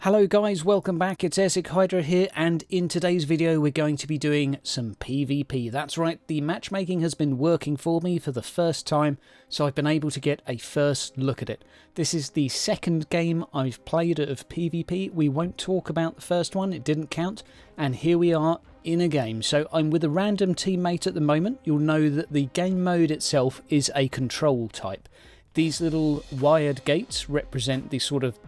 Hello guys, welcome back, it's Esik Hydra here, and in today's video we're going to be doing some PvP. That's right, the matchmaking has been working for me for the first time, so I've been able to get a first look at it. This is the second game I've played of PvP. We won't talk about the first one, it didn't count, and here we are in a game. So I'm with a random teammate at the moment. You'll know that the game mode itself is a control type. These little wired gates represent the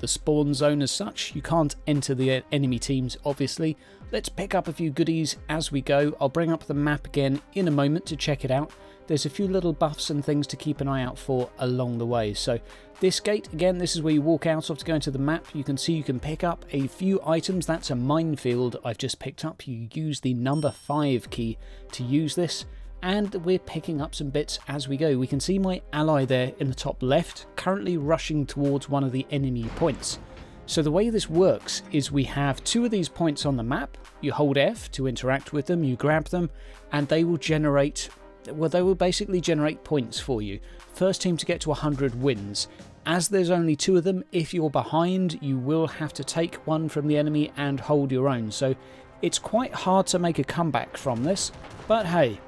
spawn zone as such. You can't enter the enemy teams, obviously. Let's pick up a few goodies as we go. I'll bring up the map again in a moment to check it out. There's a few little buffs and things to keep an eye out for along the way. So this gate, again, this is where you walk out of to go into the map. You can see you can pick up a few items. That's a minefield I've just picked up. You use the number 5 key to use this. And we're picking up some bits as we go. We can see my ally there in the top left, currently rushing towards one of the enemy points. So the way this works is we have 2 of these points on the map. You hold F to interact with them, you grab them, and they will generate, well, they will basically generate points for you. First team to get to 100 wins. As there's only 2 of them, if you're behind, you will have to take one from the enemy and hold your own. So it's quite hard to make a comeback from this, but hey.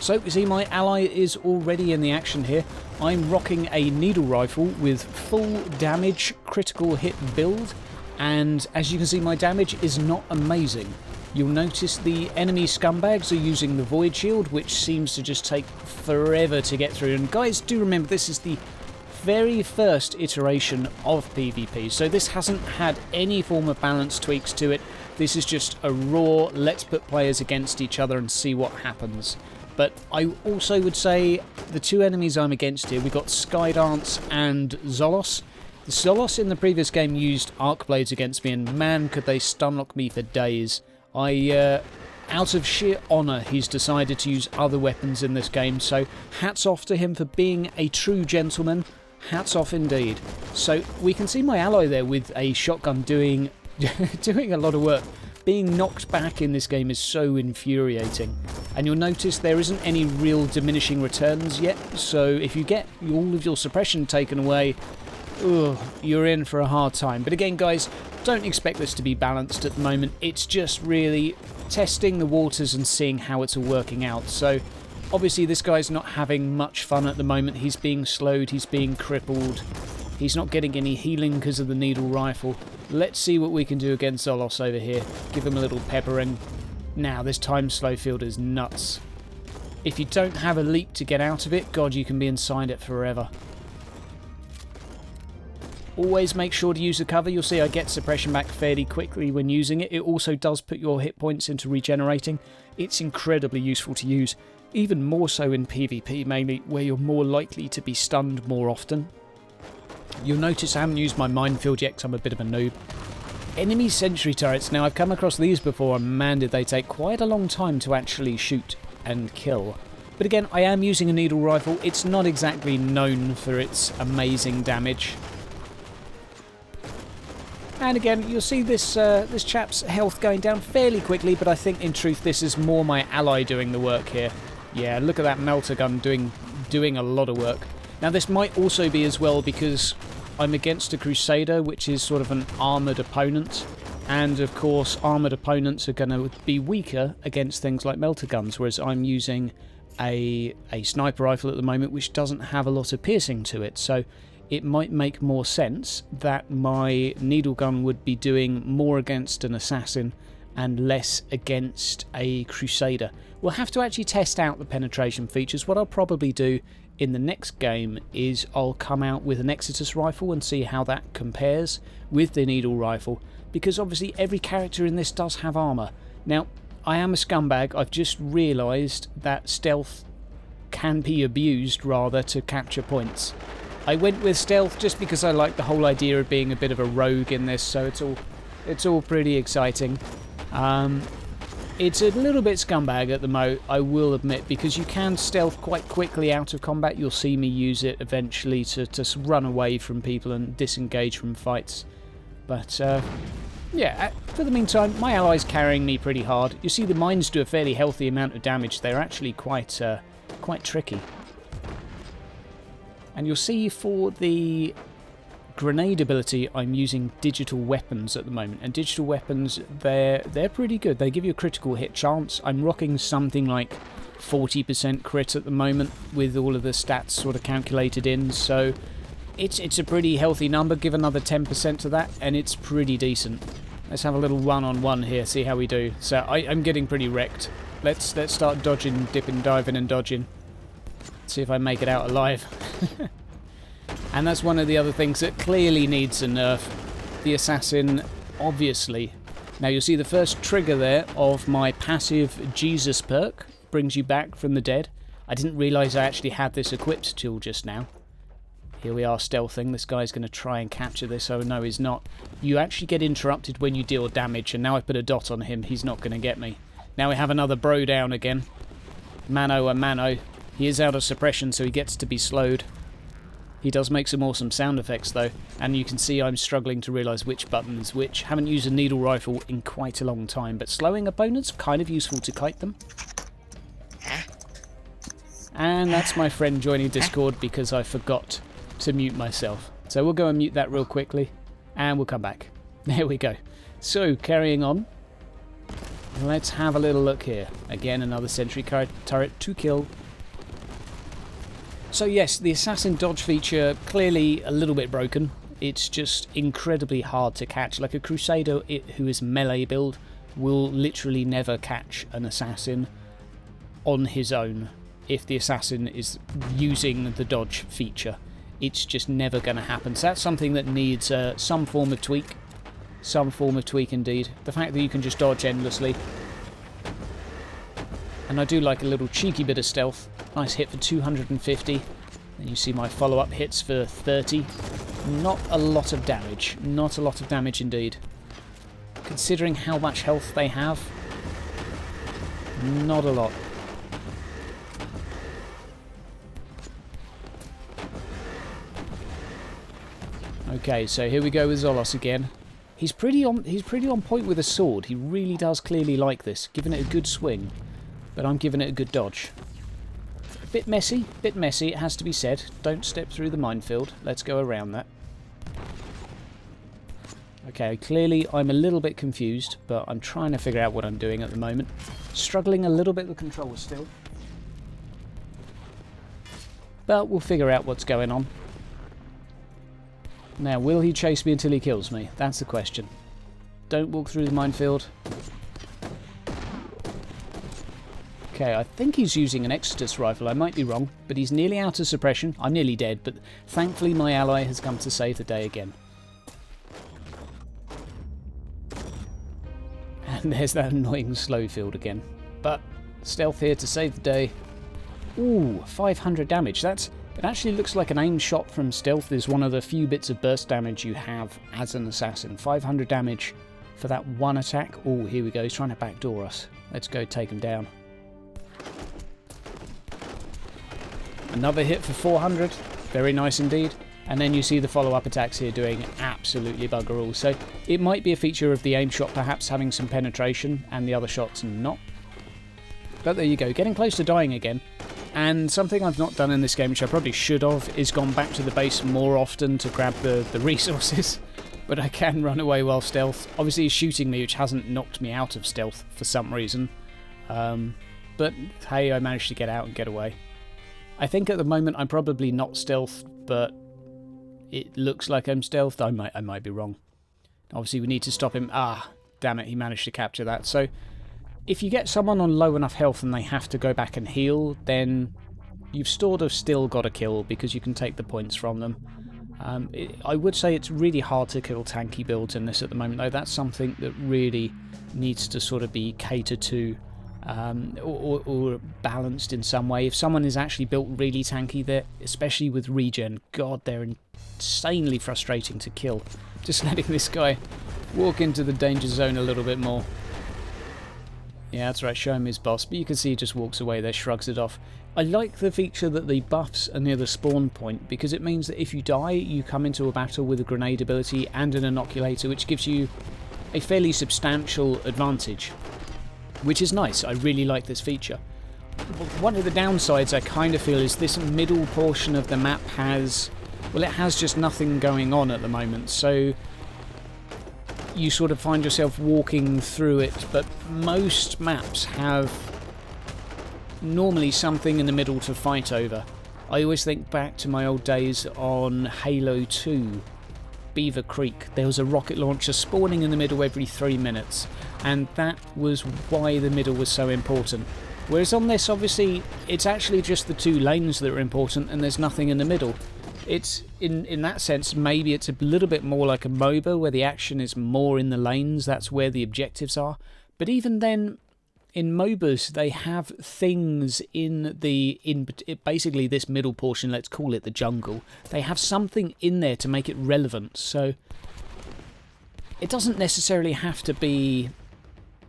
So you see my ally is already in the action here. I'm rocking a needle rifle with full damage critical hit build, and as you can see my damage is not amazing. You'll notice the enemy scumbags are using the void shield, which seems to just take forever to get through. And guys, do remember this is the very first iteration of PvP, so this hasn't had any form of balance tweaks to it. This is just a raw let's put players against each other and see what happens. But I also would say the 2 enemies I'm against here, we got Skydance and Zolos. The Zolos in the previous game used arc blades against me, and man could they stunlock me for days. Out of sheer honour, he's decided to use other weapons in this game, so hats off to him for being a true gentleman. Hats off indeed. So we can see my ally there with a shotgun doing a lot of work. Being knocked back in this game is so infuriating. And you'll notice there isn't any real diminishing returns yet, so if you get all of your suppression taken away, you're in for a hard time. But again guys, don't expect this to be balanced at the moment. It's just really testing the waters and seeing how it's all working out. So obviously this guy's not having much fun at the moment. He's being slowed, he's being crippled. He's not getting any healing because of the needle rifle. Let's see what we can do against Zolos over here. Give him a little peppering. Now, this time slow field is nuts. If you don't have a leap to get out of it, God, you can be inside it forever. Always make sure to use the cover. You'll see I get suppression back fairly quickly when using it. It also does put your hit points into regenerating. It's incredibly useful to use, even more so in PvP mainly, where you're more likely to be stunned more often. You'll notice I haven't used my minefield yet because I'm a bit of a noob. Enemy sentry turrets. Now I've come across these before and man did they take quite a long time to actually shoot and kill. But again, I am using a needle rifle. It's not exactly known for its amazing damage. And again, you'll see this this chap's health going down fairly quickly, but I think in truth this is more my ally doing the work here. Yeah, look at that melter gun doing a lot of work. Now this might also be as well because I'm against a Crusader, which is sort of an armoured opponent, and of course armoured opponents are going to be weaker against things like melter guns, whereas I'm using a sniper rifle at the moment which doesn't have a lot of piercing to it, so it might make more sense that my needle gun would be doing more against an assassin and less against a Crusader. We'll have to actually test out the penetration features. What I'll probably do in the next game is I'll come out with an Exodus rifle and see how that compares with the needle rifle, because obviously every character in this does have armour. Now, I am a scumbag. I've just realised that stealth can be abused rather to capture points. I went with stealth just because I like the whole idea of being a bit of a rogue in this, so it's all pretty exciting. It's a little bit scumbag at the moment, I will admit, because you can stealth quite quickly out of combat. You'll see me use it eventually to run away from people and disengage from fights. But yeah, for the meantime, my ally's carrying me pretty hard. You see the mines do a fairly healthy amount of damage. They're actually quite tricky. And you'll see for the grenade ability, I'm using digital weapons at the moment, and digital weapons, they're pretty good. They give you a critical hit chance. I'm rocking something like 40% crit at the moment with all of the stats sort of calculated in, so it's a pretty healthy number. Give another 10% to that and it's pretty decent. Let's have a little one-on-one here, see how we do. So I'm getting pretty wrecked. Let's start dodging, dipping, diving and dodging. See if I make it out alive. And that's one of the other things that clearly needs a nerf. The assassin, obviously. Now you'll see the first trigger there of my passive Jesus perk. Brings you back from the dead. I didn't realise I actually had this equipped till just now. Here we are stealthing. This guy's going to try and capture this. Oh no, he's not. You actually get interrupted when you deal damage, and now I've put a dot on him. He's not going to get me. Now we have another bro down again. Mano a mano. He is out of suppression, so he gets to be slowed. He does make some awesome sound effects though, and you can see I'm struggling to realise which button is which. Haven't used a needle rifle in quite a long time, but slowing opponents, kind of useful to kite them. And that's my friend joining Discord because I forgot to mute myself. So we'll go and mute that real quickly, and we'll come back. There we go. So, carrying on. Let's have a little look here. Again, another sentry turret to kill. So yes, the assassin dodge feature, clearly a little bit broken. It's just incredibly hard to catch. Like a crusader who is melee build will literally never catch an assassin on his own. If the assassin is using the dodge feature, it's just never going to happen. So that's something that needs some form of tweak. Some form of tweak indeed. The fact that you can just dodge endlessly. And I do like a little cheeky bit of stealth. Nice hit for 250. Then you see my follow-up hits for 30. Not a lot of damage. Not a lot of damage indeed. Considering how much health they have, not a lot. Okay, so here we go with Zolos again. He's pretty on point with a sword. He really does clearly like this. Giving it a good swing, but I'm giving it a good dodge. Bit messy, it has to be said. Don't step through the minefield. Let's go around that. Okay, clearly I'm a little bit confused, but I'm trying to figure out what I'm doing at the moment. Struggling a little bit with controls still. But we'll figure out what's going on. Now, will he chase me until he kills me? That's the question. Don't walk through the minefield. Okay, I think he's using an Exodus rifle. I might be wrong, but he's nearly out of suppression. I'm nearly dead, but thankfully my ally has come to save the day again. And there's that annoying slow field again. But stealth here to save the day. Ooh, 500 damage. It actually looks like an aim shot from stealth is one of the few bits of burst damage you have as an assassin. 500 damage for that one attack. Oh, here we go. He's trying to backdoor us. Let's go take him down. Another hit for 400. Very nice indeed. And then you see the follow-up attacks here doing absolutely bugger all. So it might be a feature of the aim shot perhaps having some penetration and the other shots not. But there you go. Getting close to dying again. And something I've not done in this game, which I probably should have, is gone back to the base more often to grab the resources. But I can run away while stealth. Obviously he's shooting me, which hasn't knocked me out of stealth for some reason. But hey, I managed to get out and get away. I think at the moment I'm probably not stealth, but it looks like I'm stealth. I might be wrong. Obviously we need to stop him. Ah, damn it, he managed to capture that. So if you get someone on low enough health and they have to go back and heal, then you've sort of still got a kill because you can take the points from them. I would say it's really hard to kill tanky builds in this at the moment, though. That's something that really needs to sort of be catered to or balanced in some way. If someone is actually built really tanky, there, especially with regen, God, they're insanely frustrating to kill. Just letting this guy walk into the danger zone a little bit more. Yeah, that's right, show him his boss, but you can see he just walks away there, shrugs it off. I like the feature that the buffs are near the spawn point, because it means that if you die, you come into a battle with a grenade ability and an inoculator, which gives you a fairly substantial advantage, which is nice. I really like this feature. One of the downsides I kind of feel is this middle portion of the map has well, it has just nothing going on at the moment, so you sort of find yourself walking through it, but most maps have normally something in the middle to fight over. I always think back to my old days on Halo 2, Beaver Creek. There was a rocket launcher spawning in the middle every 3 minutes, and that was why the middle was so important. Whereas on this, obviously, it's actually just the 2 lanes that are important, and there's nothing in the middle. It's, in that sense, maybe it's a little bit more like a MOBA, where the action is more in the lanes, that's where the objectives are. But even then, in MOBAs, they have things in basically this middle portion, let's call it the jungle. They have something in there to make it relevant, so it doesn't necessarily have to be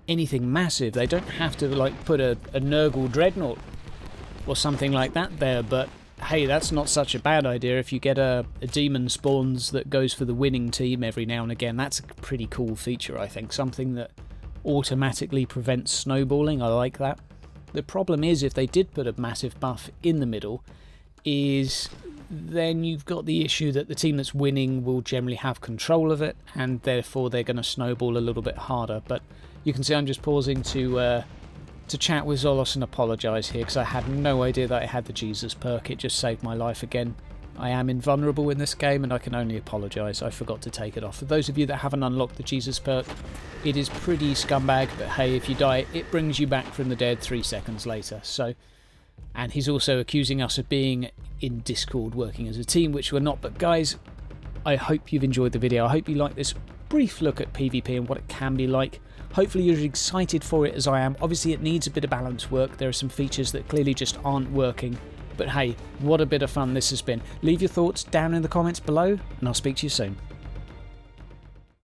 anything massive. They don't have to like put a Nurgle Dreadnought or something like that there, but hey, that's not such a bad idea. If you get a demon spawns that goes for the winning team every now and again, that's a pretty cool feature, I think. Something that automatically prevents snowballing. I like that. The problem is, if they did put a massive buff in the middle, is then you've got the issue that the team that's winning will generally have control of it, and therefore they're going to snowball a little bit harder. But you can see I'm just pausing to chat with Zolos and apologise here, because I had no idea that I had the Jesus perk. It just saved my life again. I am invulnerable in this game, and I can only apologise. I forgot to take it off. For those of you that haven't unlocked the Jesus perk, it is pretty scumbag, but hey, if you die, it brings you back from the dead 3 seconds later. So, and he's also accusing us of being in Discord working as a team, which we're not. But guys, I hope you've enjoyed the video. I hope you like this brief look at PvP and what it can be like. Hopefully you're as excited for it as I am. Obviously it needs a bit of balance work. There are some features that clearly just aren't working. But hey, what a bit of fun this has been. Leave your thoughts down in the comments below, and I'll speak to you soon.